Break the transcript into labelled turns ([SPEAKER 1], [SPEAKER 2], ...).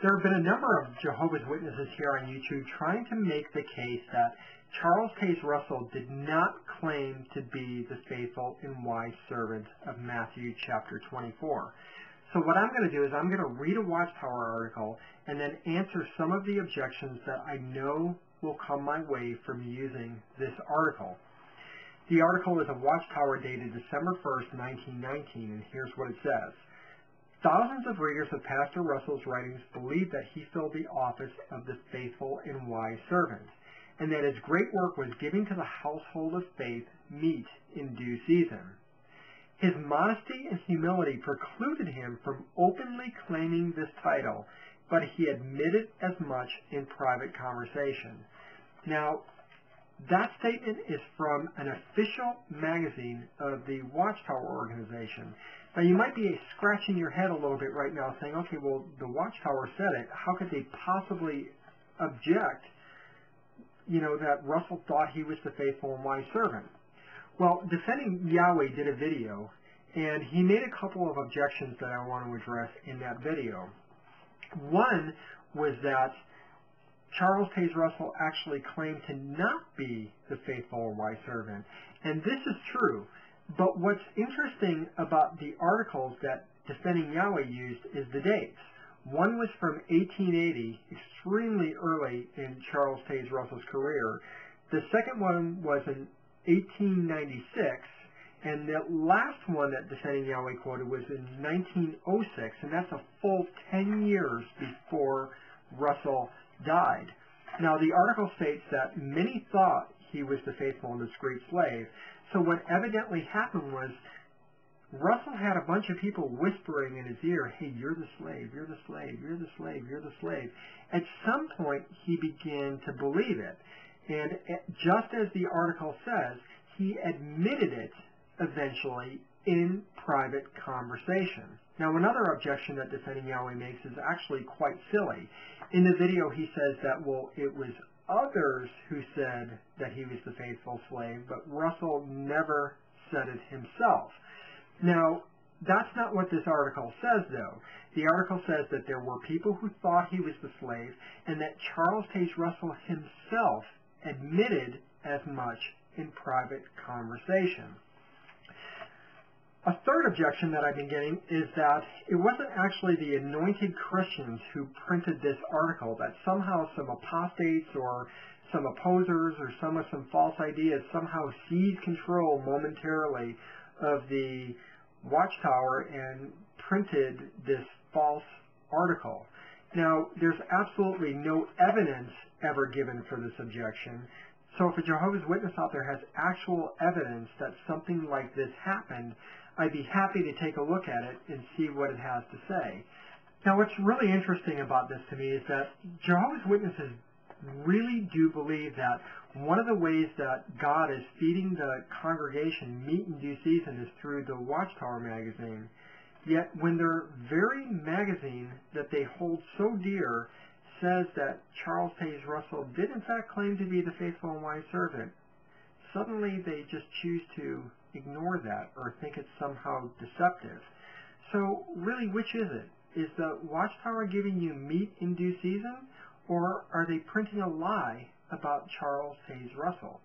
[SPEAKER 1] There have been a number of Jehovah's Witnesses here on YouTube trying to make the case that Charles Taze Russell did not claim to be the faithful and wise servant of Matthew chapter 24. So what I'm going to do is I'm going to read a Watchtower article and then answer some of the objections that I know will come my way from using this article. The article is a Watchtower dated December 1st, 1919, and here's what it says. Thousands of readers of Pastor Russell's writings believe that he filled the office of the faithful and wise servant, and that his great work was giving to the household of faith meat in due season. His modesty and humility precluded him from openly claiming this title, but he admitted as much in private conversation. Now, that statement is from an official magazine of the Watchtower organization. Now, you might be scratching your head a little bit right now saying, okay, well, the Watchtower said it. How could they possibly object, that Russell thought he was the faithful and wise servant? Well, Defending Yahweh did a video, and he made a couple of objections that I want to address in that video. One was that Charles Taze Russell actually claimed to not be the faithful and wise servant. And this is true. But what's interesting about the articles that Defending Yahweh used is the dates. One was from 1880, extremely early in Charles Taze Russell's career. The second one was in 1896, and the last one that Defending Yahweh quoted was in 1906, and that's a full 10 years before Russell died. Now, the article states that many thought he was the faithful and discreet slave. So what evidently happened was Russell had a bunch of people whispering in his ear, hey, you're the slave, you're the slave, you're the slave, you're the slave. At some point, he began to believe it. And just as the article says, he admitted it eventually in private conversation. Now, another objection that Defending Yahweh makes is actually quite silly. In the video, he says that, well, it was others who said that he was the faithful slave, but Russell never said it himself. Now, that's not what this article says, though. The article says that there were people who thought he was the slave, and that Charles Taze Russell himself admitted as much in private conversation. A third objection that I've been getting is that it wasn't actually the anointed Christians who printed this article, that somehow some apostates or some opposers or some false ideas somehow seized control momentarily of the Watchtower and printed this false article. Now, there's absolutely no evidence ever given for this objection. So if a Jehovah's Witness out there has actual evidence that something like this happened, I'd be happy to take a look at it and see what it has to say. Now, what's really interesting about this to me is that Jehovah's Witnesses really do believe that one of the ways that God is feeding the congregation meat in due season is through the Watchtower magazine. Yet when their very magazine that they hold so dear says that Charles Taze Russell did in fact claim to be the faithful and wise servant, suddenly they just choose to ignore that or think it's somehow deceptive. So really, which is it? Is the Watchtower giving you meat in due season, or are they printing a lie about Charles Taze Russell?